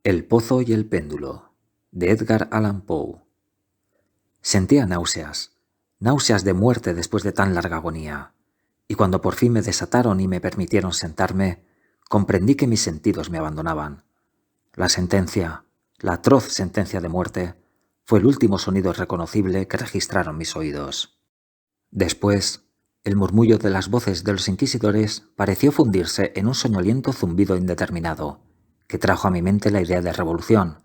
El pozo y el péndulo, de Edgar Allan Poe. Sentía náuseas de muerte después de tan larga agonía, y cuando por fin me desataron y me permitieron sentarme, comprendí que mis sentidos me abandonaban. La sentencia, la atroz sentencia de muerte, fue el último sonido reconocible que registraron mis oídos. Después, el murmullo de las voces de los inquisidores pareció fundirse en un soñoliento zumbido indeterminado, que trajo a mi mente la idea de revolución,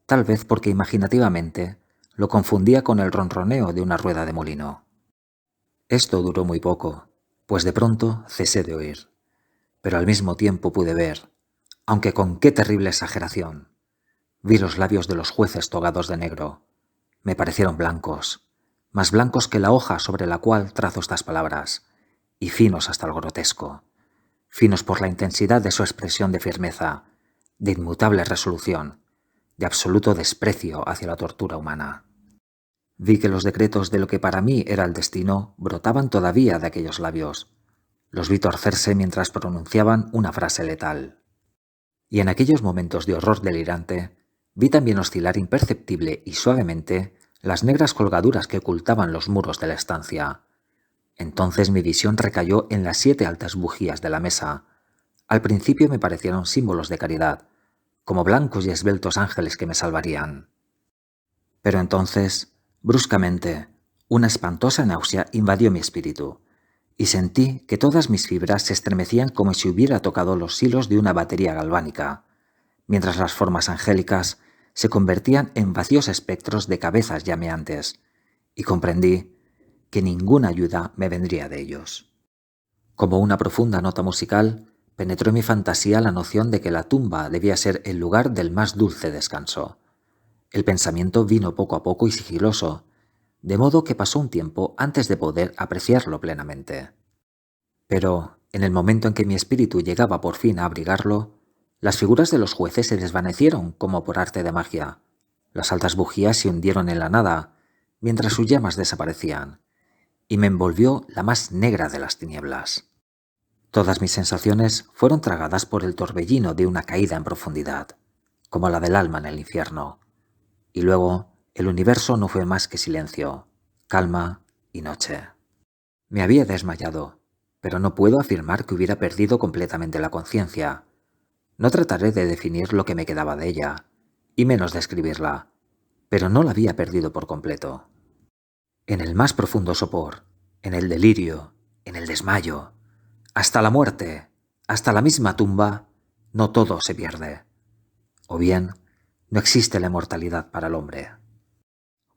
tal vez porque imaginativamente lo confundía con el ronroneo de una rueda de molino. Esto duró muy poco, pues de pronto cesé de oír, pero al mismo tiempo pude ver, aunque con qué terrible exageración. Vi los labios de los jueces togados de negro. Me parecieron blancos, más blancos que la hoja sobre la cual trazo estas palabras, y finos hasta el grotesco, finos por la intensidad de su expresión de firmeza, de inmutable resolución, de absoluto desprecio hacia la tortura humana. Vi que los decretos de lo que para mí era el destino brotaban todavía de aquellos labios. Los vi torcerse mientras pronunciaban una frase letal. Y en aquellos momentos de horror delirante, vi también oscilar imperceptible y suavemente las negras colgaduras que ocultaban los muros de la estancia. Entonces mi visión recayó en las 7 altas bujías de la mesa. Al principio me parecieron símbolos de caridad, como blancos y esbeltos ángeles que me salvarían. Pero entonces, bruscamente, una espantosa náusea invadió mi espíritu, y sentí que todas mis fibras se estremecían como si hubiera tocado los hilos de una batería galvánica, mientras las formas angélicas se convertían en vacíos espectros de cabezas llameantes, y comprendí que ninguna ayuda me vendría de ellos. Como una profunda nota musical, penetró en mi fantasía la noción de que la tumba debía ser el lugar del más dulce descanso. El pensamiento vino poco a poco y sigiloso, de modo que pasó un tiempo antes de poder apreciarlo plenamente. Pero, en el momento en que mi espíritu llegaba por fin a abrigarlo, las figuras de los jueces se desvanecieron como por arte de magia. Las altas bujías se hundieron en la nada, mientras sus llamas desaparecían, y me envolvió la más negra de las tinieblas. Todas mis sensaciones fueron tragadas por el torbellino de una caída en profundidad, como la del alma en el infierno. Y luego el universo no fue más que silencio, calma y noche. Me había desmayado, pero no puedo afirmar que hubiera perdido completamente la conciencia. No trataré de definir lo que me quedaba de ella, y menos de escribirla, pero no la había perdido por completo. En el más profundo sopor, en el delirio, en el desmayo, hasta la muerte, hasta la misma tumba, no todo se pierde. O bien, no existe la inmortalidad para el hombre.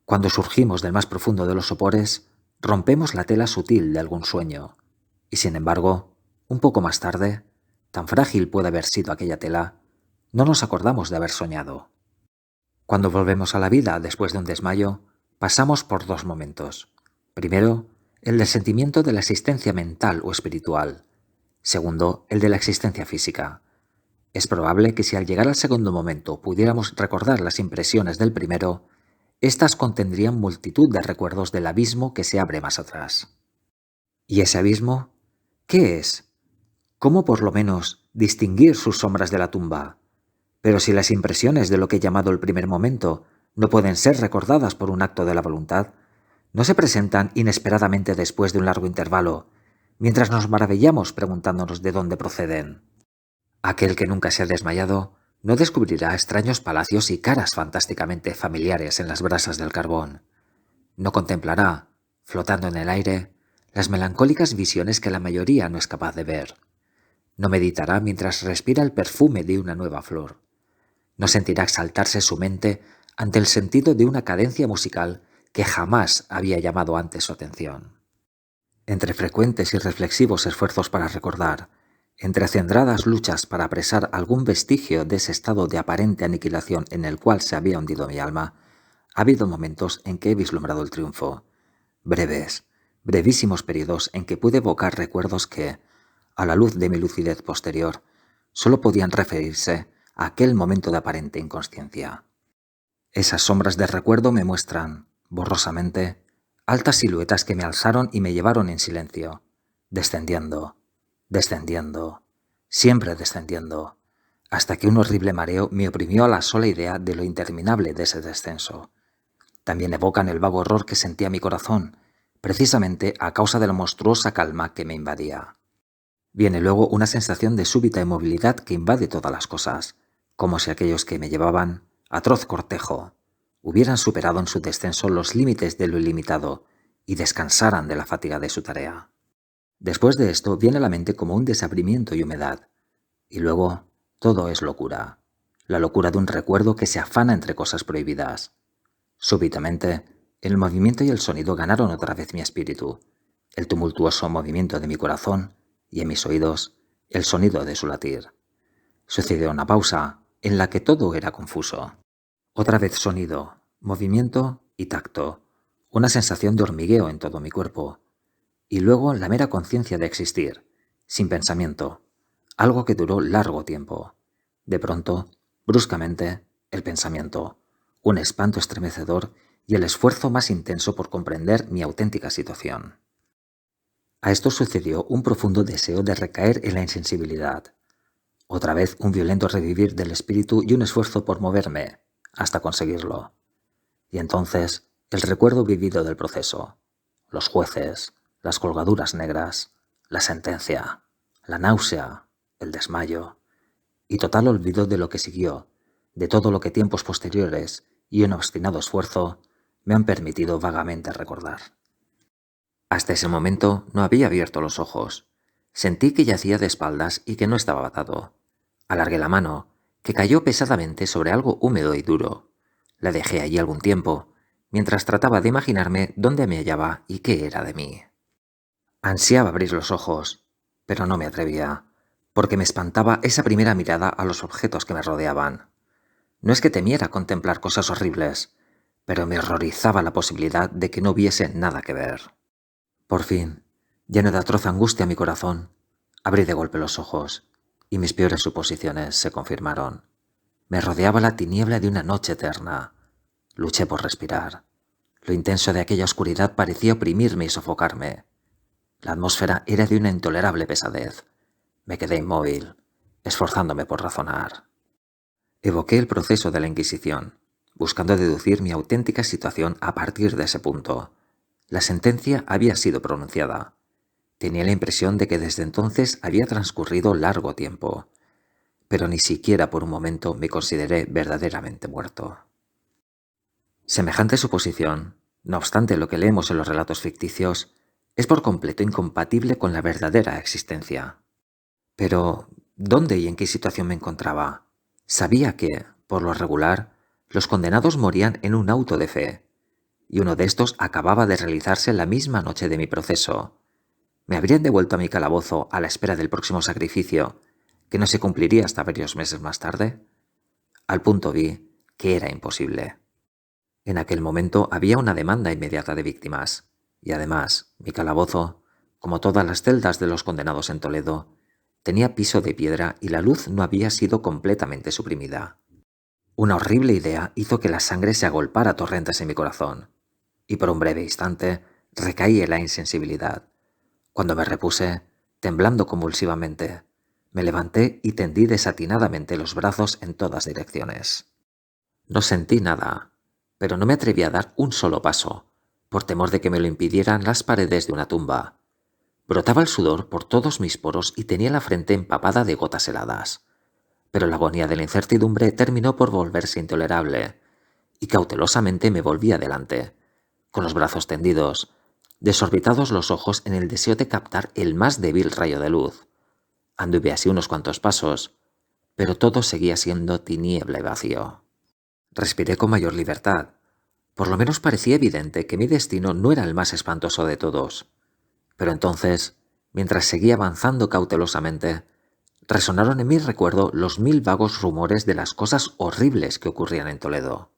Cuando surgimos del más profundo de los sopores, rompemos la tela sutil de algún sueño, y sin embargo, un poco más tarde, tan frágil puede haber sido aquella tela, no nos acordamos de haber soñado. Cuando volvemos a la vida después de un desmayo, pasamos por 2 momentos. Primero, el del sentimiento de la existencia mental o espiritual. Segundo, el de la existencia física. Es probable que si al llegar al segundo momento pudiéramos recordar las impresiones del primero, éstas contendrían multitud de recuerdos del abismo que se abre más atrás. ¿Y ese abismo? ¿Qué es? ¿Cómo por lo menos distinguir sus sombras de la tumba? Pero si las impresiones de lo que he llamado el primer momento no pueden ser recordadas por un acto de la voluntad, ¿no se presentan inesperadamente después de un largo intervalo, mientras nos maravillamos preguntándonos de dónde proceden? Aquel que nunca se ha desmayado no descubrirá extraños palacios y caras fantásticamente familiares en las brasas del carbón. No contemplará, flotando en el aire, las melancólicas visiones que la mayoría no es capaz de ver. No meditará mientras respira el perfume de una nueva flor. No sentirá exaltarse su mente ante el sentido de una cadencia musical que jamás había llamado antes su atención. Entre frecuentes y reflexivos esfuerzos para recordar, entre acendradas luchas para apresar algún vestigio de ese estado de aparente aniquilación en el cual se había hundido mi alma, ha habido momentos en que he vislumbrado el triunfo. Breves, brevísimos periodos en que pude evocar recuerdos que, a la luz de mi lucidez posterior, solo podían referirse a aquel momento de aparente inconsciencia. Esas sombras de recuerdo me muestran, borrosamente, altas siluetas que me alzaron y me llevaron en silencio, descendiendo, descendiendo, siempre descendiendo, hasta que un horrible mareo me oprimió a la sola idea de lo interminable de ese descenso. También evocan el vago horror que sentía mi corazón, precisamente a causa de la monstruosa calma que me invadía. Viene luego una sensación de súbita inmovilidad que invade todas las cosas, como si aquellos que me llevaban, atroz cortejo, hubieran superado en su descenso los límites de lo ilimitado y descansaran de la fatiga de su tarea. Después de esto viene a la mente como un desabrimiento y humedad, y luego todo es locura, la locura de un recuerdo que se afana entre cosas prohibidas. Súbitamente, el movimiento y el sonido ganaron otra vez mi espíritu, el tumultuoso movimiento de mi corazón y en mis oídos el sonido de su latir. Sucedió una pausa en la que todo era confuso. Otra vez sonido, movimiento y tacto, una sensación de hormigueo en todo mi cuerpo, y luego la mera conciencia de existir, sin pensamiento, algo que duró largo tiempo. De pronto, bruscamente, el pensamiento, un espanto estremecedor y el esfuerzo más intenso por comprender mi auténtica situación. A esto sucedió un profundo deseo de recaer en la insensibilidad. Otra vez un violento revivir del espíritu y un esfuerzo por moverme, hasta conseguirlo. Y entonces, el recuerdo vivido del proceso, los jueces, las colgaduras negras, la sentencia, la náusea, el desmayo, y total olvido de lo que siguió, de todo lo que tiempos posteriores y un obstinado esfuerzo me han permitido vagamente recordar. Hasta ese momento no había abierto los ojos. Sentí que yacía de espaldas y que no estaba atado. Alargué la mano, que cayó pesadamente sobre algo húmedo y duro. La dejé allí algún tiempo, mientras trataba de imaginarme dónde me hallaba y qué era de mí. Ansiaba abrir los ojos, pero no me atrevía, porque me espantaba esa primera mirada a los objetos que me rodeaban. No es que temiera contemplar cosas horribles, pero me horrorizaba la posibilidad de que no hubiese nada que ver. Por fin, lleno de atroz angustia mi corazón, abrí de golpe los ojos, y mis peores suposiciones se confirmaron. Me rodeaba la tiniebla de una noche eterna. Luché por respirar. Lo intenso de aquella oscuridad parecía oprimirme y sofocarme. La atmósfera era de una intolerable pesadez. Me quedé inmóvil, esforzándome por razonar. Evoqué el proceso de la Inquisición, buscando deducir mi auténtica situación a partir de ese punto. La sentencia había sido pronunciada. Tenía la impresión de que desde entonces había transcurrido largo tiempo, pero ni siquiera por un momento me consideré verdaderamente muerto. Semejante suposición, no obstante lo que leemos en los relatos ficticios, es por completo incompatible con la verdadera existencia. Pero, ¿dónde y en qué situación me encontraba? Sabía que, por lo regular, los condenados morían en un auto de fe, y uno de estos acababa de realizarse la misma noche de mi proceso. Me habrían devuelto a mi calabozo a la espera del próximo sacrificio, que no se cumpliría hasta varios meses más tarde. Al punto vi que era imposible. En aquel momento había una demanda inmediata de víctimas, y además mi calabozo, como todas las celdas de los condenados en Toledo, tenía piso de piedra y la luz no había sido completamente suprimida. Una horrible idea hizo que la sangre se agolpara a torrentes en mi corazón, y por un breve instante recaí en la insensibilidad. Cuando me repuse, temblando convulsivamente, me levanté y tendí desatinadamente los brazos en todas direcciones. No sentí nada, pero no me atreví a dar un solo paso, por temor de que me lo impidieran las paredes de una tumba. Brotaba el sudor por todos mis poros y tenía la frente empapada de gotas heladas. Pero la agonía de la incertidumbre terminó por volverse intolerable, y cautelosamente me volví adelante, con los brazos tendidos, desorbitados los ojos en el deseo de captar el más débil rayo de luz. Anduve así unos cuantos pasos, pero todo seguía siendo tiniebla y vacío. Respiré con mayor libertad. Por lo menos parecía evidente que mi destino no era el más espantoso de todos. Pero entonces, mientras seguía avanzando cautelosamente, resonaron en mi recuerdo los 1000 vagos rumores de las cosas horribles que ocurrían en Toledo.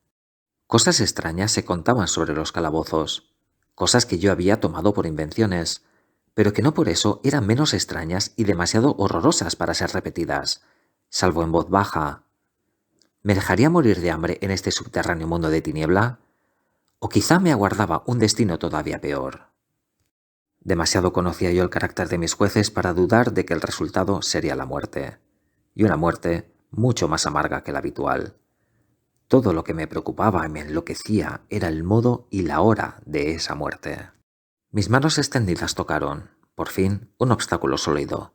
Cosas extrañas se contaban sobre los calabozos, cosas que yo había tomado por invenciones, pero que no por eso eran menos extrañas y demasiado horrorosas para ser repetidas, salvo en voz baja. ¿Me dejaría morir de hambre en este subterráneo mundo de tiniebla? ¿O quizá me aguardaba un destino todavía peor? Demasiado conocía yo el carácter de mis jueces para dudar de que el resultado sería la muerte, y una muerte mucho más amarga que la habitual. Todo lo que me preocupaba y me enloquecía era el modo y la hora de esa muerte. Mis manos extendidas tocaron, por fin, un obstáculo sólido.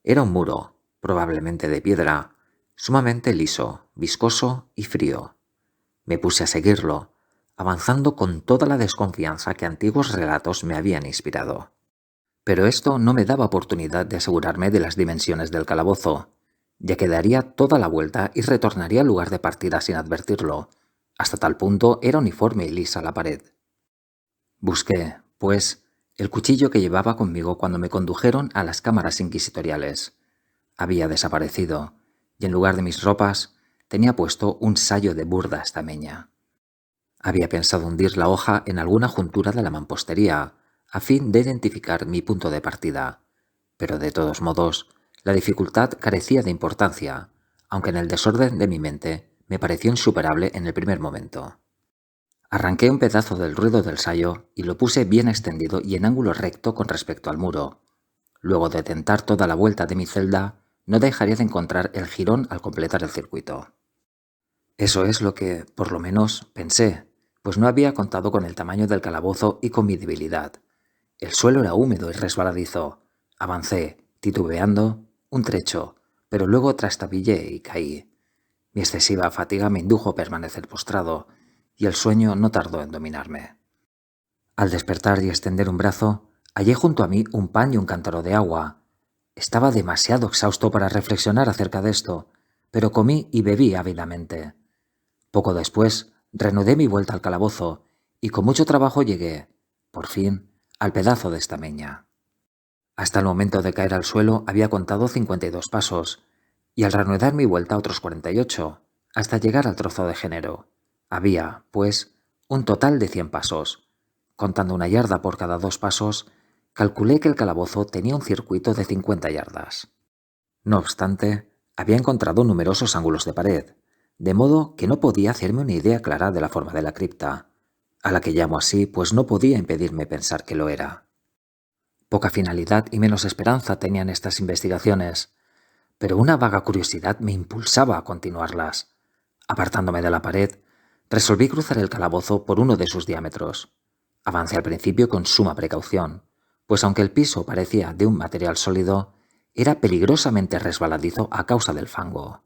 Era un muro, probablemente de piedra, sumamente liso, viscoso y frío. Me puse a seguirlo, avanzando con toda la desconfianza que antiguos relatos me habían inspirado. Pero esto no me daba oportunidad de asegurarme de las dimensiones del calabozo, ya que daría toda la vuelta y retornaría al lugar de partida sin advertirlo. Hasta tal punto era uniforme y lisa la pared. Busqué, pues, el cuchillo que llevaba conmigo cuando me condujeron a las cámaras inquisitoriales. Había desaparecido, y en lugar de mis ropas tenía puesto un sayo de burda estameña. Había pensado hundir la hoja en alguna juntura de la mampostería, a fin de identificar mi punto de partida, pero de todos modos, la dificultad carecía de importancia, aunque en el desorden de mi mente me pareció insuperable en el primer momento. Arranqué un pedazo del ruedo del sayo y lo puse bien extendido y en ángulo recto con respecto al muro. Luego de tentar toda la vuelta de mi celda, no dejaría de encontrar el jirón al completar el circuito. Eso es lo que, por lo menos, pensé, pues no había contado con el tamaño del calabozo y con mi debilidad. El suelo era húmedo y resbaladizo. Avancé, titubeando, un trecho, pero luego trastabillé y caí. Mi excesiva fatiga me indujo a permanecer postrado, y el sueño no tardó en dominarme. Al despertar y extender un brazo, hallé junto a mí un pan y un cántaro de agua. Estaba demasiado exhausto para reflexionar acerca de esto, pero comí y bebí ávidamente. Poco después, reanudé mi vuelta al calabozo, y con mucho trabajo llegué, por fin, al pedazo de estameña. Hasta el momento de caer al suelo había contado 52 pasos, y al reanudar mi vuelta otros 48, hasta llegar al trozo de género. Había, pues, un total de 100 pasos. Contando una yarda por cada 2 pasos, calculé que el calabozo tenía un circuito de 50 yardas. No obstante, había encontrado numerosos ángulos de pared, de modo que no podía hacerme una idea clara de la forma de la cripta, a la que llamo así pues no podía impedirme pensar que lo era. Poca finalidad y menos esperanza tenían estas investigaciones, pero una vaga curiosidad me impulsaba a continuarlas. Apartándome de la pared, resolví cruzar el calabozo por uno de sus diámetros. Avancé al principio con suma precaución, pues aunque el piso parecía de un material sólido, era peligrosamente resbaladizo a causa del fango.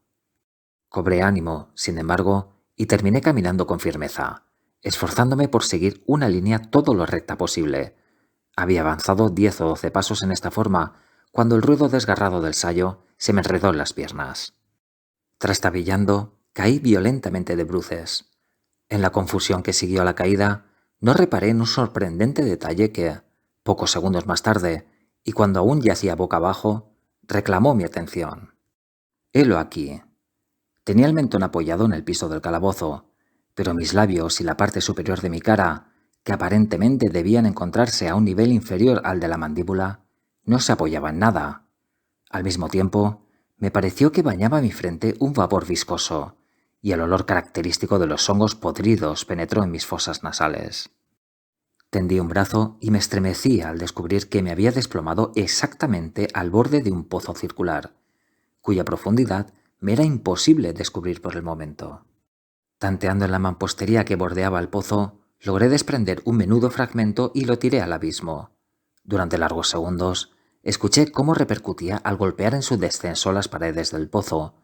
Cobré ánimo, sin embargo, y terminé caminando con firmeza, esforzándome por seguir una línea todo lo recta posible. Había avanzado 10 o 12 pasos en esta forma, cuando el ruedo desgarrado del sayo se me enredó en las piernas. Trastabillando, caí violentamente de bruces. En la confusión que siguió a la caída, no reparé en un sorprendente detalle que, pocos segundos más tarde, y cuando aún yacía boca abajo, reclamó mi atención. Helo aquí. Tenía el mentón apoyado en el piso del calabozo, pero mis labios y la parte superior de mi cara, que aparentemente debían encontrarse a un nivel inferior al de la mandíbula, no se apoyaban en nada. Al mismo tiempo, me pareció que bañaba mi frente un vapor viscoso, y el olor característico de los hongos podridos penetró en mis fosas nasales. Tendí un brazo y me estremecí al descubrir que me había desplomado exactamente al borde de un pozo circular, cuya profundidad me era imposible descubrir por el momento. Tanteando en la mampostería que bordeaba el pozo, logré desprender un menudo fragmento y lo tiré al abismo. Durante largos segundos, escuché cómo repercutía al golpear en su descenso las paredes del pozo.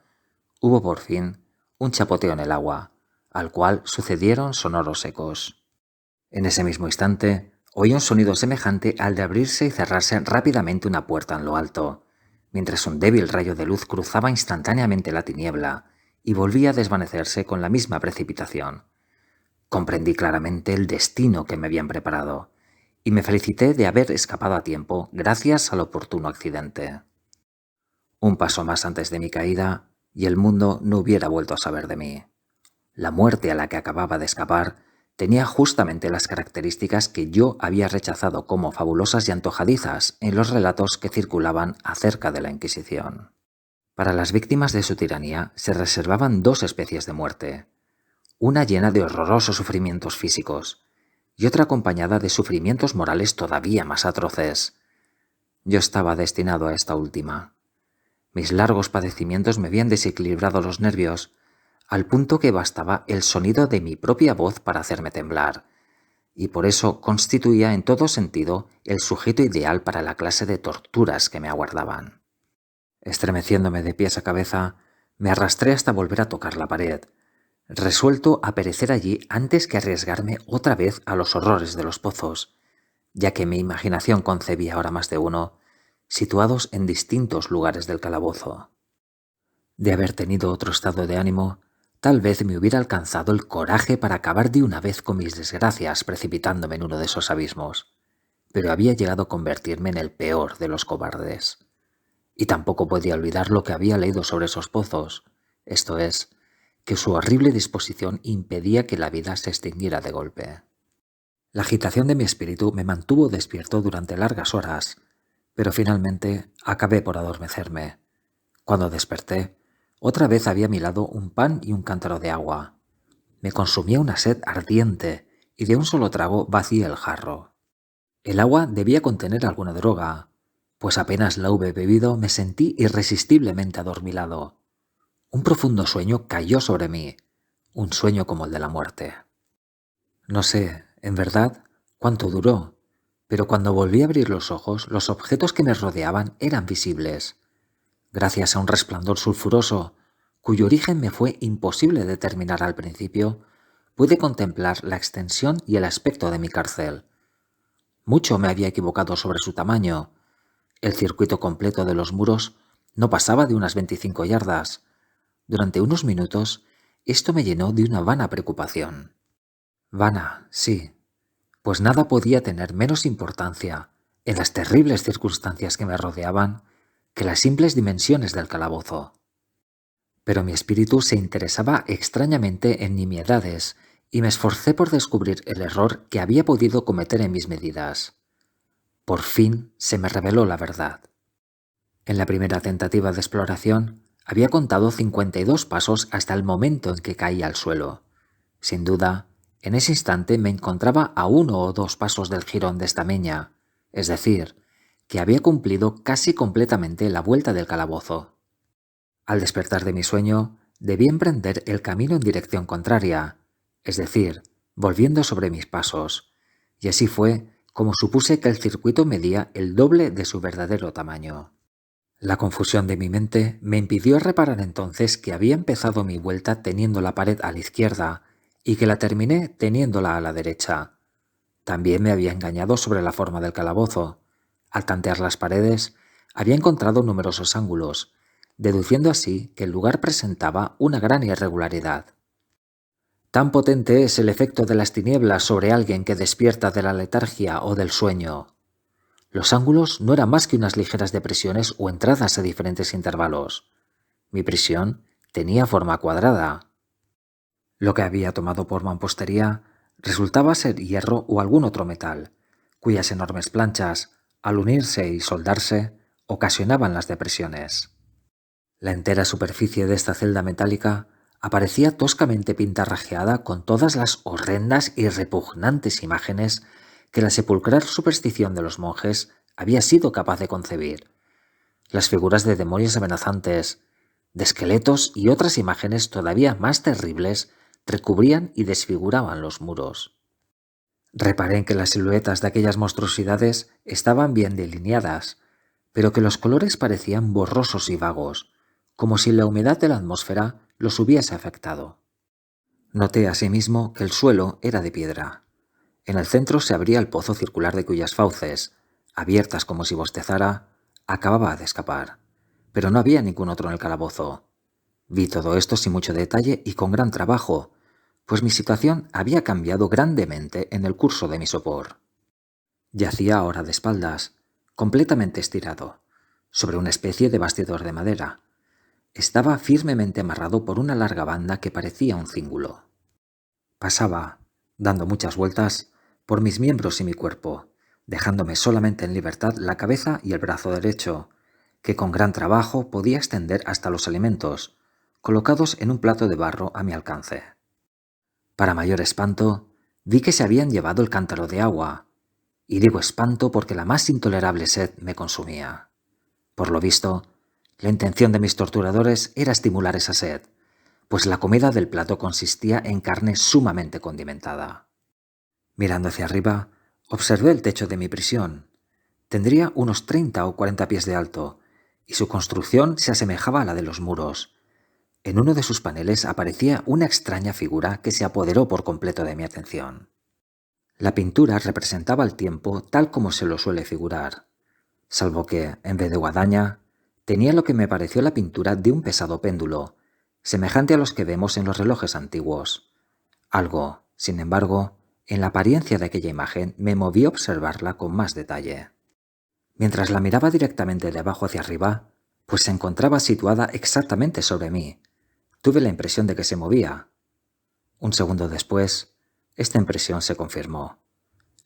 Hubo por fin un chapoteo en el agua, al cual sucedieron sonoros ecos. En ese mismo instante, oí un sonido semejante al de abrirse y cerrarse rápidamente una puerta en lo alto, mientras un débil rayo de luz cruzaba instantáneamente la tiniebla y volvía a desvanecerse con la misma precipitación. Comprendí claramente el destino que me habían preparado, y me felicité de haber escapado a tiempo gracias al oportuno accidente. Un paso más antes de mi caída, y el mundo no hubiera vuelto a saber de mí. La muerte a la que acababa de escapar tenía justamente las características que yo había rechazado como fabulosas y antojadizas en los relatos que circulaban acerca de la Inquisición. Para las víctimas de su tiranía se reservaban dos especies de muerte, una llena de horrorosos sufrimientos físicos y otra acompañada de sufrimientos morales todavía más atroces. Yo estaba destinado a esta última. Mis largos padecimientos me habían desequilibrado los nervios, al punto que bastaba el sonido de mi propia voz para hacerme temblar, y por eso constituía en todo sentido el sujeto ideal para la clase de torturas que me aguardaban. Estremeciéndome de pies a cabeza, me arrastré hasta volver a tocar la pared, resuelto a perecer allí antes que arriesgarme otra vez a los horrores de los pozos, ya que mi imaginación concebía ahora más de uno, situados en distintos lugares del calabozo. De haber tenido otro estado de ánimo, tal vez me hubiera alcanzado el coraje para acabar de una vez con mis desgracias precipitándome en uno de esos abismos, pero había llegado a convertirme en el peor de los cobardes. Y tampoco podía olvidar lo que había leído sobre esos pozos, esto es, que su horrible disposición impedía que la vida se extinguiera de golpe. La agitación de mi espíritu me mantuvo despierto durante largas horas, pero finalmente acabé por adormecerme. Cuando desperté, otra vez había a mi lado un pan y un cántaro de agua. Me consumía una sed ardiente y de un solo trago vacié el jarro. El agua debía contener alguna droga, pues apenas la hube bebido me sentí irresistiblemente adormilado. Un profundo sueño cayó sobre mí, un sueño como el de la muerte. No sé, en verdad, cuánto duró, pero cuando volví a abrir los ojos, los objetos que me rodeaban eran visibles. Gracias a un resplandor sulfuroso, cuyo origen me fue imposible determinar al principio, pude contemplar la extensión y el aspecto de mi cárcel. Mucho me había equivocado sobre su tamaño. El circuito completo de los muros no pasaba de unas 25 yardas. Durante unos minutos, esto me llenó de una vana preocupación. Vana, sí, pues nada podía tener menos importancia, en las terribles circunstancias que me rodeaban, que las simples dimensiones del calabozo. Pero mi espíritu se interesaba extrañamente en nimiedades y me esforcé por descubrir el error que había podido cometer en mis medidas. Por fin se me reveló la verdad. En la primera tentativa de exploración había contado 52 pasos hasta el momento en que caí al suelo. Sin duda, en ese instante me encontraba a 1 o 2 pasos del jirón de estameña, es decir, que había cumplido casi completamente la vuelta del calabozo. Al despertar de mi sueño, debí emprender el camino en dirección contraria, es decir, volviendo sobre mis pasos, y así fue como supuse que el circuito medía el doble de su verdadero tamaño. La confusión de mi mente me impidió reparar entonces que había empezado mi vuelta teniendo la pared a la izquierda y que la terminé teniéndola a la derecha. También me había engañado sobre la forma del calabozo. Al tantear las paredes, había encontrado numerosos ángulos, deduciendo así que el lugar presentaba una gran irregularidad. Tan potente es el efecto de las tinieblas sobre alguien que despierta de la letargia o del sueño. Los ángulos no eran más que unas ligeras depresiones o entradas a diferentes intervalos. Mi prisión tenía forma cuadrada. Lo que había tomado por mampostería resultaba ser hierro o algún otro metal, cuyas enormes planchas, al unirse y soldarse, ocasionaban las depresiones. La entera superficie de esta celda metálica aparecía toscamente pintarrajeada con todas las horrendas y repugnantes imágenes que la sepulcral superstición de los monjes había sido capaz de concebir. Las figuras de demonios amenazantes, de esqueletos y otras imágenes todavía más terribles recubrían y desfiguraban los muros. Reparé en que las siluetas de aquellas monstruosidades estaban bien delineadas, pero que los colores parecían borrosos y vagos, como si la humedad de la atmósfera los hubiese afectado. Noté asimismo que el suelo era de piedra. En el centro se abría el pozo circular de cuyas fauces, abiertas como si bostezara, acababa de escapar, pero no había ningún otro en el calabozo. Vi todo esto sin mucho detalle y con gran trabajo, pues mi situación había cambiado grandemente en el curso de mi sopor. Yacía ahora de espaldas, completamente estirado, sobre una especie de bastidor de madera. Estaba firmemente amarrado por una larga banda que parecía un cíngulo. Pasaba, dando muchas vueltas, por mis miembros y mi cuerpo, dejándome solamente en libertad la cabeza y el brazo derecho, que con gran trabajo podía extender hasta los alimentos, colocados en un plato de barro a mi alcance. Para mayor espanto, vi que se habían llevado el cántaro de agua, y digo espanto porque la más intolerable sed me consumía. Por lo visto, La intención de mis torturadores era estimular esa sed, pues la comida del plato consistía en carne sumamente condimentada. Mirando hacia arriba, observé el techo de mi prisión. Tendría unos 30 o 40 pies de alto, y su construcción se asemejaba a la de los muros. En uno de sus paneles aparecía una extraña figura que se apoderó por completo de mi atención. La pintura representaba el tiempo tal como se lo suele figurar, salvo que, en vez de guadaña, tenía lo que me pareció la pintura de un pesado péndulo, semejante a los que vemos en los relojes antiguos. Algo, sin embargo, en la apariencia de aquella imagen me movió a observarla con más detalle. Mientras la miraba directamente de abajo hacia arriba, pues se encontraba situada exactamente sobre mí, tuve la impresión de que se movía. Un segundo después, esta impresión se confirmó.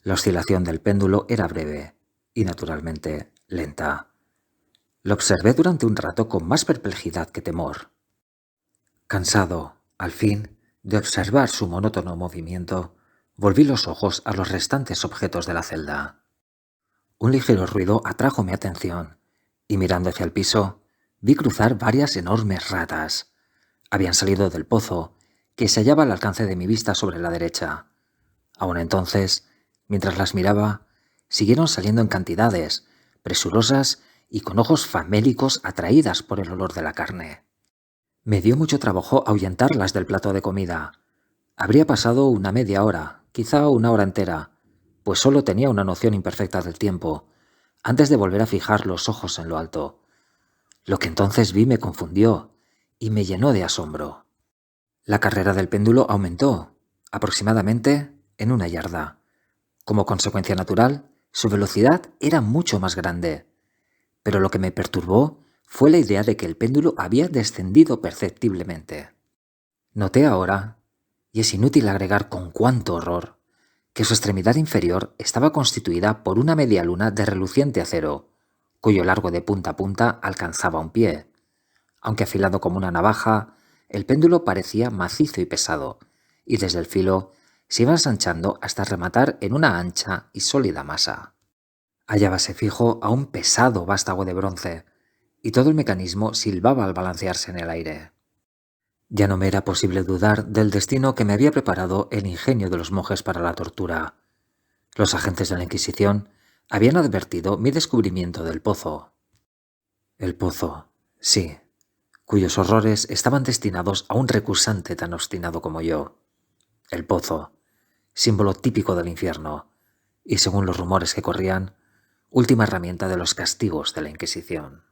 La oscilación del péndulo era breve y, naturalmente, lenta. Lo observé durante un rato con más perplejidad que temor. Cansado, al fin, de observar su monótono movimiento, volví los ojos a los restantes objetos de la celda. Un ligero ruido atrajo mi atención, y mirando hacia el piso, vi cruzar varias enormes ratas. Habían salido del pozo, que se hallaba al alcance de mi vista sobre la derecha. Aún entonces, mientras las miraba, siguieron saliendo en cantidades, presurosas y con ojos famélicos atraídas por el olor de la carne. Me dio mucho trabajo ahuyentarlas del plato de comida. Habría pasado una media hora, quizá una hora entera, pues solo tenía una noción imperfecta del tiempo, antes de volver a fijar los ojos en lo alto. Lo que entonces vi me confundió y me llenó de asombro. La carrera del péndulo aumentó, aproximadamente en 1 yarda. Como consecuencia natural, su velocidad era mucho más grande. Pero lo que me perturbó fue la idea de que el péndulo había descendido perceptiblemente. Noté ahora, y es inútil agregar con cuánto horror, que su extremidad inferior estaba constituida por una media luna de reluciente acero, cuyo largo de punta a punta alcanzaba un pie. Aunque afilado como una navaja, el péndulo parecía macizo y pesado, y desde el filo se iba ensanchando hasta rematar en una ancha y sólida masa. Hallábase fijo a un pesado vástago de bronce, y todo el mecanismo silbaba al balancearse en el aire. Ya no me era posible dudar del destino que me había preparado el ingenio de los monjes para la tortura. Los agentes de la Inquisición habían advertido mi descubrimiento del pozo. El pozo, sí, cuyos horrores estaban destinados a un recursante tan obstinado como yo. El pozo, símbolo típico del infierno, y según los rumores que corrían, última herramienta de los castigos de la Inquisición.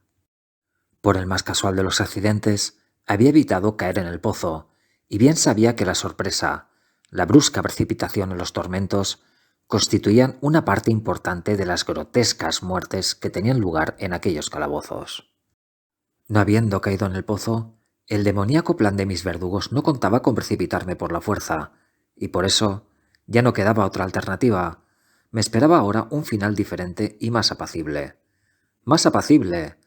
Por el más casual de los accidentes, había evitado caer en el pozo, y bien sabía que la sorpresa, la brusca precipitación en los tormentos, constituían una parte importante de las grotescas muertes que tenían lugar en aquellos calabozos. No habiendo caído en el pozo, el demoníaco plan de mis verdugos no contaba con precipitarme por la fuerza, y por eso ya no quedaba otra alternativa. Me esperaba ahora un final diferente y más apacible. ¡Más apacible!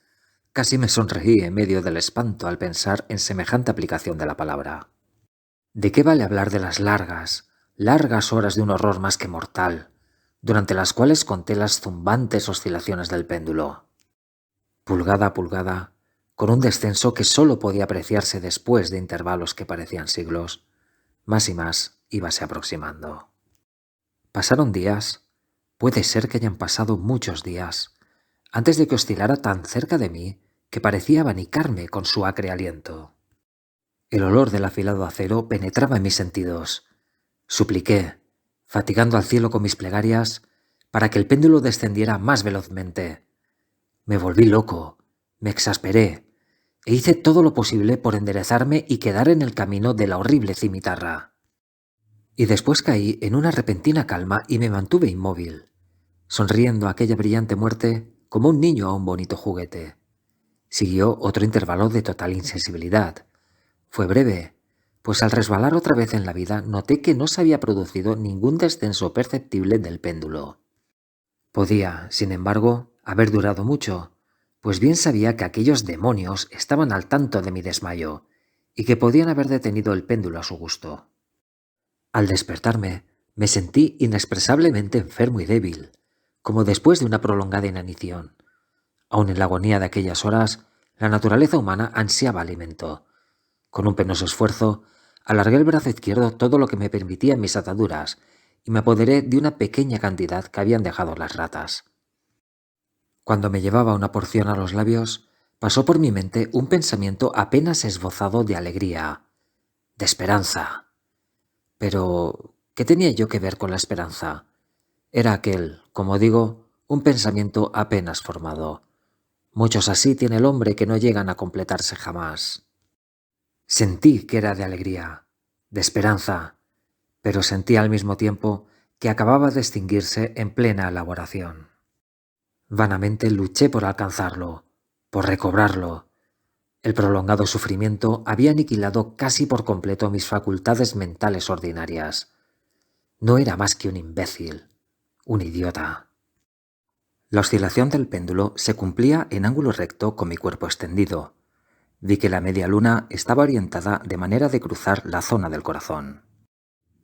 Casi me sonreí en medio del espanto al pensar en semejante aplicación de la palabra. ¿De qué vale hablar de las largas, largas horas de un horror más que mortal, durante las cuales conté las zumbantes oscilaciones del péndulo? Pulgada a pulgada, con un descenso que sólo podía apreciarse después de intervalos que parecían siglos, más y más íbase aproximando. Pasaron días, puede ser que hayan pasado muchos días, antes de que oscilara tan cerca de mí que parecía abanicarme con su acre aliento. El olor del afilado acero penetraba en mis sentidos. Supliqué, fatigando al cielo con mis plegarias, para que el péndulo descendiera más velozmente. Me volví loco, me exasperé, e hice todo lo posible por enderezarme y quedar en el camino de la horrible cimitarra. Y después caí en una repentina calma y me mantuve inmóvil, sonriendo a aquella brillante muerte como un niño a un bonito juguete. Siguió otro intervalo de total insensibilidad. Fue breve, pues al resbalar otra vez en la vida noté que no se había producido ningún descenso perceptible del péndulo. Podía, sin embargo, haber durado mucho, pues bien sabía que aquellos demonios estaban al tanto de mi desmayo y que podían haber detenido el péndulo a su gusto. Al despertarme, me sentí inexpresablemente enfermo y débil, como después de una prolongada inanición. Aun en la agonía de aquellas horas, La naturaleza humana ansiaba alimento. Con un penoso esfuerzo, alargué el brazo izquierdo todo lo que me permitían mis ataduras y me apoderé de una pequeña cantidad que habían dejado las ratas. Cuando me llevaba una porción a los labios, pasó por mi mente un pensamiento apenas esbozado de alegría, de esperanza. Pero, ¿qué tenía yo que ver con la esperanza? Era aquel, como digo, un pensamiento apenas formado. Muchos así tiene el hombre que no llegan a completarse jamás. Sentí que era de alegría, de esperanza, pero sentí al mismo tiempo que acababa de extinguirse en plena elaboración. Vanamente luché por alcanzarlo, por recobrarlo. El prolongado sufrimiento había aniquilado casi por completo mis facultades mentales ordinarias. No era más que un imbécil, un idiota. La oscilación del péndulo se cumplía en ángulo recto con mi cuerpo extendido. Vi que la media luna estaba orientada de manera de cruzar la zona del corazón.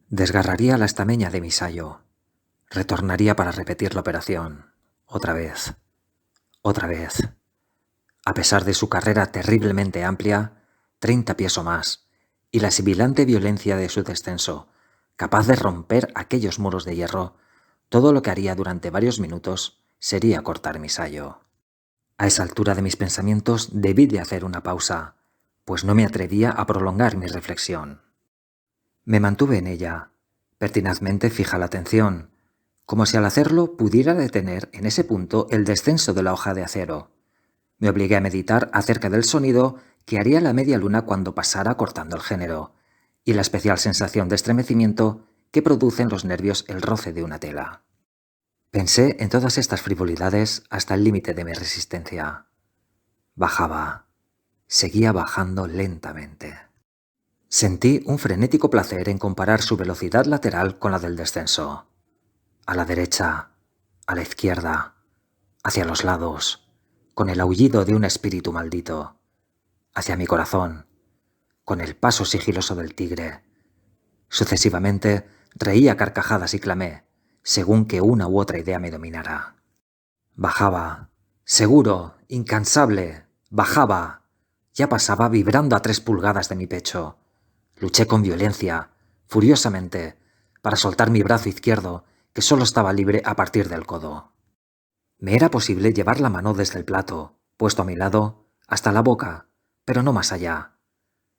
Desgarraría la estameña de mi sayo. Retornaría para repetir la operación. Otra vez. Otra vez. A pesar de su carrera terriblemente amplia, 30 pies o más, y la sibilante violencia de su descenso, capaz de romper aquellos muros de hierro, todo lo que haría durante varios minutos sería cortar mi sayo. A esa altura de mis pensamientos debí de hacer una pausa, pues no me atrevía a prolongar mi reflexión. Me mantuve en ella, pertinazmente fija la atención, como si al hacerlo pudiera detener en ese punto el descenso de la hoja de acero. Me obligué a meditar acerca del sonido que haría la media luna cuando pasara cortando el género, y la especial sensación de estremecimiento que produce en los nervios el roce de una tela. Pensé en todas estas frivolidades hasta el límite de mi resistencia. Bajaba. Seguía bajando lentamente. Sentí un frenético placer en comparar su velocidad lateral con la del descenso. A la derecha, a la izquierda, hacia los lados, con el aullido de un espíritu maldito, hacia mi corazón, con el paso sigiloso del tigre. Sucesivamente reía carcajadas y clamé, según que una u otra idea me dominara. Bajaba, seguro, incansable, bajaba. Ya pasaba vibrando a 3 pulgadas de mi pecho. Luché con violencia, furiosamente, para soltar mi brazo izquierdo, que solo estaba libre a partir del codo. Me era posible llevar la mano desde el plato, puesto a mi lado, hasta la boca, pero no más allá.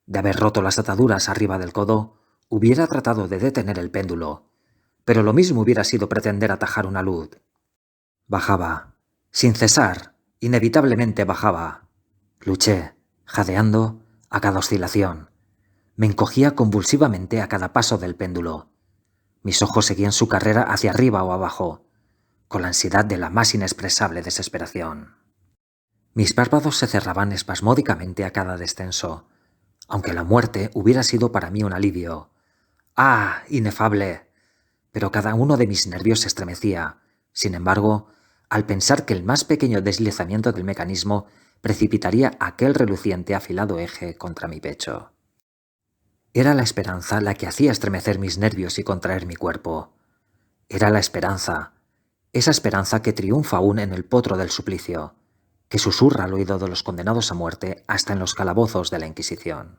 De haber roto las ataduras arriba del codo, hubiera tratado de detener el péndulo, pero lo mismo hubiera sido pretender atajar una luz. Bajaba, sin cesar, inevitablemente bajaba. Luché, jadeando, a cada oscilación. Me encogía convulsivamente a cada paso del péndulo. Mis ojos seguían su carrera hacia arriba o abajo, con la ansiedad de la más inexpresable desesperación. Mis párpados se cerraban espasmódicamente a cada descenso, aunque la muerte hubiera sido para mí un alivio. ¡Ah, inefable! Pero cada uno de mis nervios se estremecía. Sin embargo, al pensar que el más pequeño deslizamiento del mecanismo precipitaría aquel reluciente afilado eje contra mi pecho. Era la esperanza la que hacía estremecer mis nervios y contraer mi cuerpo. Era la esperanza, esa esperanza que triunfa aún en el potro del suplicio, que susurra al oído de los condenados a muerte hasta en los calabozos de la Inquisición.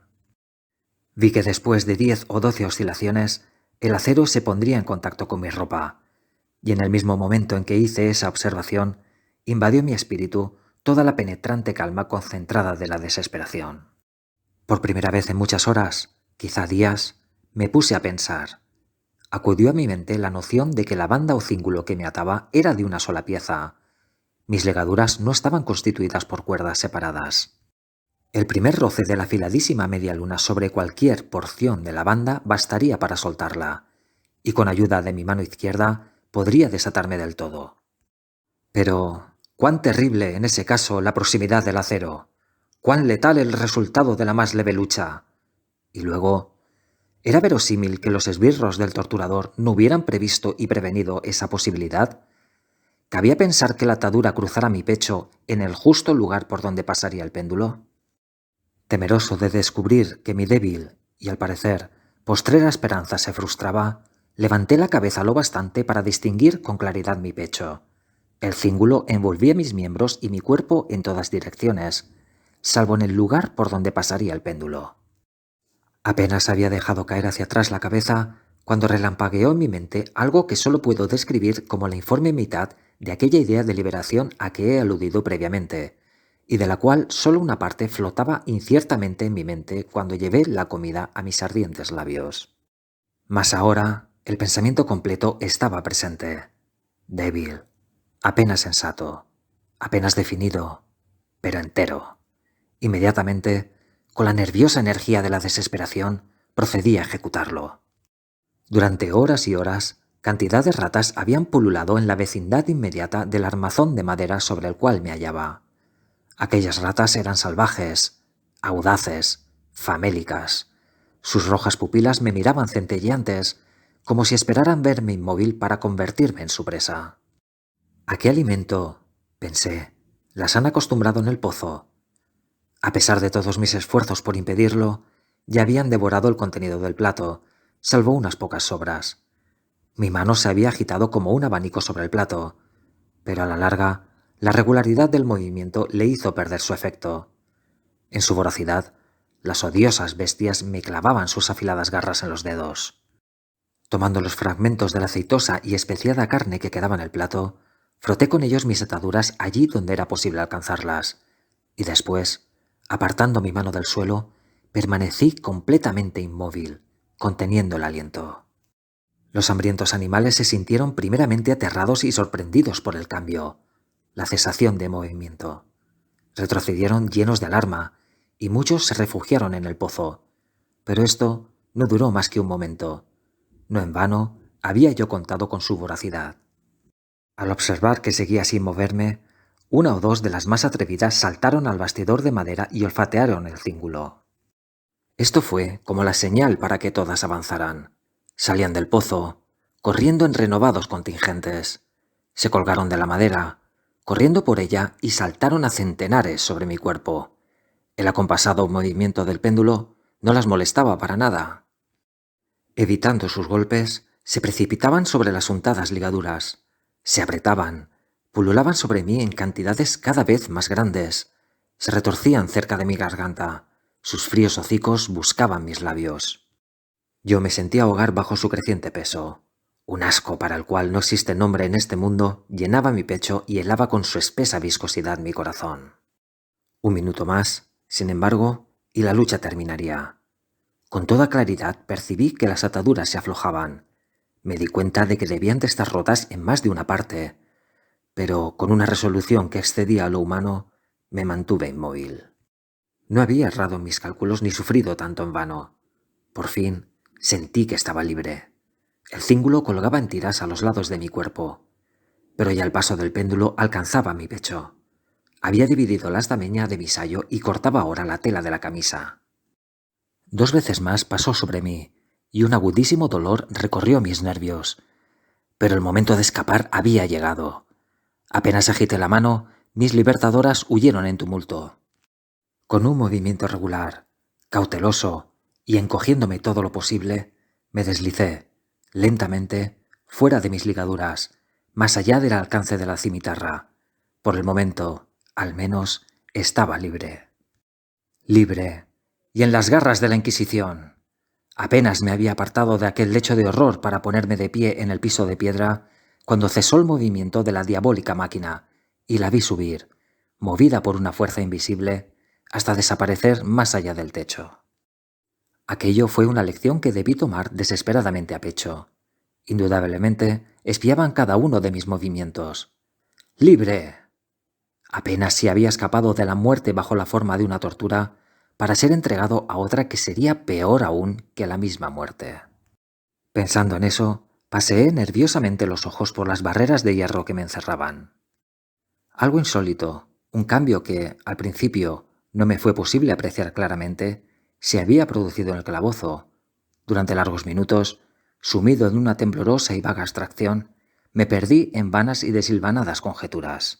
Vi que después de 10 o 12 oscilaciones, el acero se pondría en contacto con mi ropa, y en el mismo momento en que hice esa observación, invadió mi espíritu toda la penetrante calma concentrada de la desesperación. Por primera vez en muchas horas, quizá días, me puse a pensar. Acudió a mi mente la noción de que la banda o cíngulo que me ataba era de una sola pieza. Mis legaduras no estaban constituidas por cuerdas separadas. El primer roce de la afiladísima media luna sobre cualquier porción de la banda bastaría para soltarla, y con ayuda de mi mano izquierda podría desatarme del todo. Pero, cuán terrible en ese caso la proximidad del acero, cuán letal el resultado de la más leve lucha. Y luego, ¿era verosímil que los esbirros del torturador no hubieran previsto y prevenido esa posibilidad? ¿Cabía pensar que la atadura cruzara mi pecho en el justo lugar por donde pasaría el péndulo? Temeroso de descubrir que mi débil y, al parecer, postrera esperanza se frustraba, levanté la cabeza lo bastante para distinguir con claridad mi pecho. El cíngulo envolvía mis miembros y mi cuerpo en todas direcciones. salvo en el lugar por donde pasaría el péndulo. Apenas había dejado caer hacia atrás la cabeza cuando relampagueó en mi mente algo que solo puedo describir como la informe mitad de aquella idea de liberación a que he aludido previamente, y de la cual solo una parte flotaba inciertamente en mi mente cuando llevé la comida a mis ardientes labios. Mas ahora el pensamiento completo estaba presente, débil, apenas sensato, apenas definido, pero entero. Inmediatamente, con la nerviosa energía de la desesperación, procedí a ejecutarlo. Durante horas y horas, cantidad de ratas habían pululado en la vecindad inmediata del armazón de madera sobre el cual me hallaba. Aquellas ratas eran salvajes, audaces, famélicas. Sus rojas pupilas me miraban centelleantes, como si esperaran verme inmóvil para convertirme en su presa. ¿A qué alimento, pensé, las han acostumbrado en el pozo? A pesar de todos mis esfuerzos por impedirlo, ya habían devorado el contenido del plato, salvo unas pocas sobras. Mi mano se había agitado como un abanico sobre el plato, pero a la larga, la regularidad del movimiento le hizo perder su efecto. En su voracidad, las odiosas bestias me clavaban sus afiladas garras en los dedos. Tomando los fragmentos de la aceitosa y especiada carne que quedaba en el plato, froté con ellos mis ataduras allí donde era posible alcanzarlas, y después, apartando mi mano del suelo, permanecí completamente inmóvil, conteniendo el aliento. Los hambrientos animales se sintieron primeramente aterrados y sorprendidos por el cambio, la cesación de movimiento. Retrocedieron llenos de alarma, y muchos se refugiaron en el pozo. Pero esto no duró más que un momento. No en vano había yo contado con su voracidad. Al observar que seguía sin moverme, una o dos de las más atrevidas saltaron al bastidor de madera y olfatearon el cíngulo. Esto fue como la señal para que todas avanzaran. Salían del pozo, corriendo en renovados contingentes. Se colgaron de la madera, corriendo por ella y saltaron a centenares sobre mi cuerpo. El acompasado movimiento del péndulo no las molestaba para nada. Evitando sus golpes, se precipitaban sobre las untadas ligaduras, se apretaban, pululaban sobre mí en cantidades cada vez más grandes, se retorcían cerca de mi garganta, sus fríos hocicos buscaban mis labios. Yo me sentía ahogar bajo su creciente peso. Un asco para el cual no existe nombre en este mundo llenaba mi pecho y helaba con su espesa viscosidad mi corazón. Un minuto más, sin embargo, y la lucha terminaría. Con toda claridad percibí que las ataduras se aflojaban. Me di cuenta de que debían de estar rotas en más de una parte, pero con una resolución que excedía a lo humano, me mantuve inmóvil. No había errado en mis cálculos ni sufrido tanto en vano. Por fin, sentí que estaba libre. El cíngulo colgaba en tiras a los lados de mi cuerpo, pero ya el paso del péndulo alcanzaba mi pecho. Había dividido la estameña de mi sayo y cortaba ahora la tela de la camisa. 2 veces más pasó sobre mí, y un agudísimo dolor recorrió mis nervios. Pero el momento de escapar había llegado. Apenas agité la mano, mis libertadoras huyeron en tumulto. Con un movimiento regular, cauteloso, y encogiéndome todo lo posible, me deslicé, lentamente, fuera de mis ligaduras, más allá del alcance de la cimitarra. Por el momento, al menos, estaba libre. Libre, y en las garras de la Inquisición. Apenas me había apartado de aquel lecho de horror para ponerme de pie en el piso de piedra, cuando cesó el movimiento de la diabólica máquina, y la vi subir, movida por una fuerza invisible, hasta desaparecer más allá del techo. Aquello fue una lección que debí tomar desesperadamente a pecho. Indudablemente, espiaban cada uno de mis movimientos. ¡Libre! Apenas si había escapado de la muerte bajo la forma de una tortura, para ser entregado a otra que sería peor aún que la misma muerte. Pensando en eso, paseé nerviosamente los ojos por las barreras de hierro que me encerraban. Algo insólito, un cambio que, al principio, no me fue posible apreciar claramente, se había producido en el calabozo. Durante largos minutos, sumido en una temblorosa y vaga abstracción, me perdí en vanas y desilvanadas conjeturas.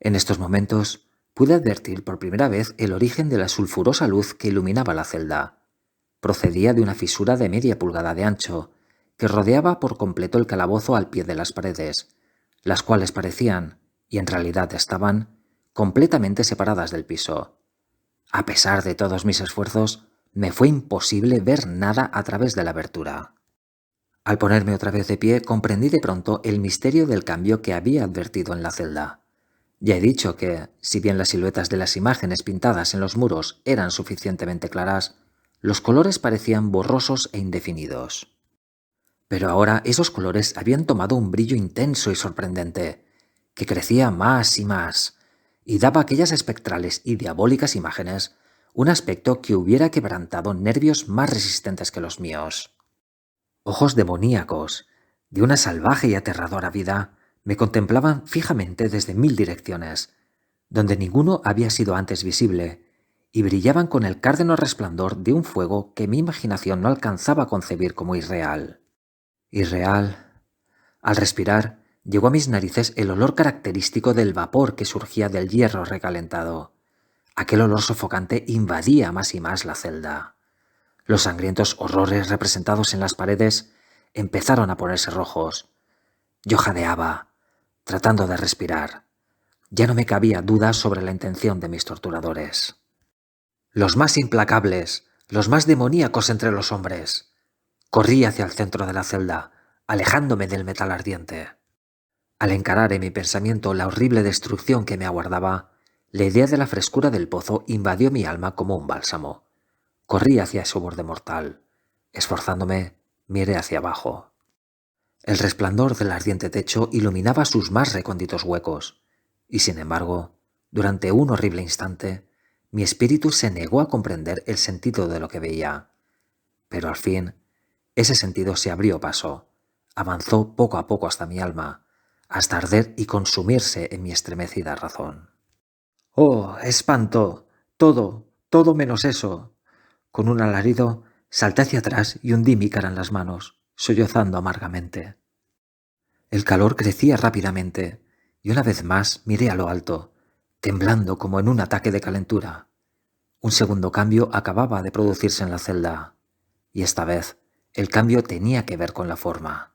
En estos momentos, pude advertir por primera vez el origen de la sulfurosa luz que iluminaba la celda. Procedía de una fisura de media pulgada de ancho, que rodeaba por completo el calabozo al pie de las paredes, las cuales parecían, y en realidad estaban, completamente separadas del piso. A pesar de todos mis esfuerzos, me fue imposible ver nada a través de la abertura. Al ponerme otra vez de pie, comprendí de pronto el misterio del cambio que había advertido en la celda. Ya he dicho que, si bien las siluetas de las imágenes pintadas en los muros eran suficientemente claras, los colores parecían borrosos e indefinidos. Pero ahora esos colores habían tomado un brillo intenso y sorprendente, que crecía más y más, y daba a aquellas espectrales y diabólicas imágenes un aspecto que hubiera quebrantado nervios más resistentes que los míos. Ojos demoníacos, de una salvaje y aterradora vida, me contemplaban fijamente desde 1000 direcciones, donde ninguno había sido antes visible, y brillaban con el cárdeno resplandor de un fuego que mi imaginación no alcanzaba a concebir como irreal. Irreal. Al respirar, llegó a mis narices el olor característico del vapor que surgía del hierro recalentado. Aquel olor sofocante invadía más y más la celda. Los sangrientos horrores representados en las paredes empezaron a ponerse rojos. Yo jadeaba, tratando de respirar. Ya no me cabía duda sobre la intención de mis torturadores. Los más implacables, los más demoníacos entre los hombres. Corrí hacia el centro de la celda, alejándome del metal ardiente. Al encarar en mi pensamiento la horrible destrucción que me aguardaba, la idea de la frescura del pozo invadió mi alma como un bálsamo. Corrí hacia ese borde mortal. Esforzándome, miré hacia abajo. El resplandor del ardiente techo iluminaba sus más recónditos huecos, y sin embargo, durante un horrible instante, mi espíritu se negó a comprender el sentido de lo que veía. Pero al fin, ese sentido se abrió paso, avanzó poco a poco hasta mi alma, hasta arder y consumirse en mi estremecida razón. ¡Oh, espanto! Todo menos eso. Con un alarido, salté hacia atrás y hundí mi cara en las manos, sollozando amargamente. El calor crecía rápidamente, y una vez más miré a lo alto, temblando como en un ataque de calentura. Un segundo cambio acababa de producirse en la celda, y esta vez el cambio tenía que ver con la forma.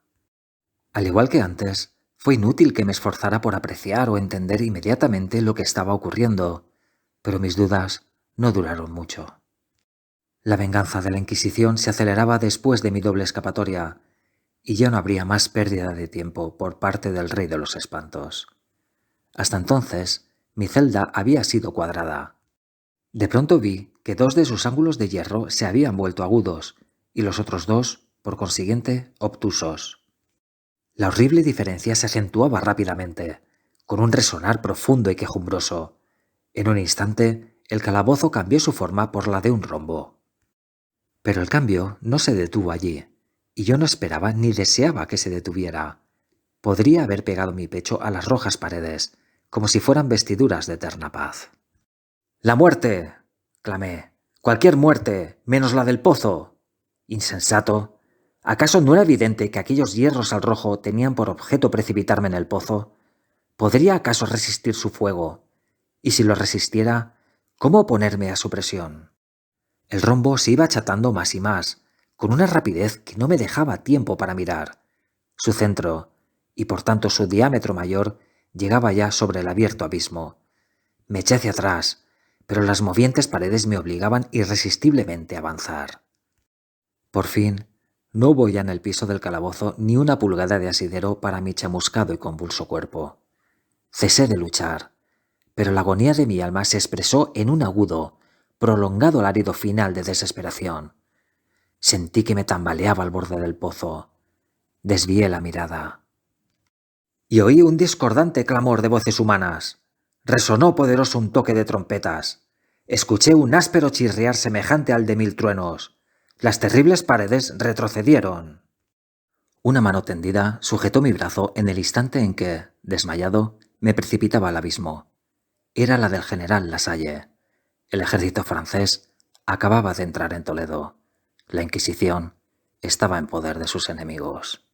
Al igual que antes, fue inútil que me esforzara por apreciar o entender inmediatamente lo que estaba ocurriendo, pero mis dudas no duraron mucho. La venganza de la Inquisición se aceleraba después de mi doble escapatoria, y ya no habría más pérdida de tiempo por parte del Rey de los Espantos. Hasta entonces, mi celda había sido cuadrada. De pronto vi que 2 de sus ángulos de hierro se habían vuelto agudos, y los otros 2, por consiguiente, obtusos. La horrible diferencia se acentuaba rápidamente, con un resonar profundo y quejumbroso. En un instante, el calabozo cambió su forma por la de un rombo. Pero el cambio no se detuvo allí, y yo no esperaba ni deseaba que se detuviera. Podría haber pegado mi pecho a las rojas paredes, como si fueran vestiduras de eterna paz. «¡La muerte!», clamé. «¡Cualquier muerte, menos la del pozo!». «Insensato. ¿Acaso no era evidente que aquellos hierros al rojo tenían por objeto precipitarme en el pozo? ¿Podría acaso resistir su fuego? Y si lo resistiera, ¿cómo oponerme a su presión?». El rombo se iba achatando más y más, con una rapidez que no me dejaba tiempo para mirar. Su centro, y por tanto su diámetro mayor, llegaba ya sobre el abierto abismo. Me eché hacia atrás, pero las movientes paredes me obligaban irresistiblemente a avanzar. Por fin, no hubo ya en el piso del calabozo ni una pulgada de asidero para mi chamuscado y convulso cuerpo. Cesé de luchar, pero la agonía de mi alma se expresó en un agudo, prolongado alarido final de desesperación. Sentí que me tambaleaba al borde del pozo. Desvié la mirada. Y oí un discordante clamor de voces humanas. Resonó poderoso un toque de trompetas. Escuché un áspero chirriar semejante al de 1000 truenos. Las terribles paredes retrocedieron. Una mano tendida sujetó mi brazo en el instante en que, desmayado, me precipitaba al abismo. Era la del general Lasalle. El ejército francés acababa de entrar en Toledo. La Inquisición estaba en poder de sus enemigos.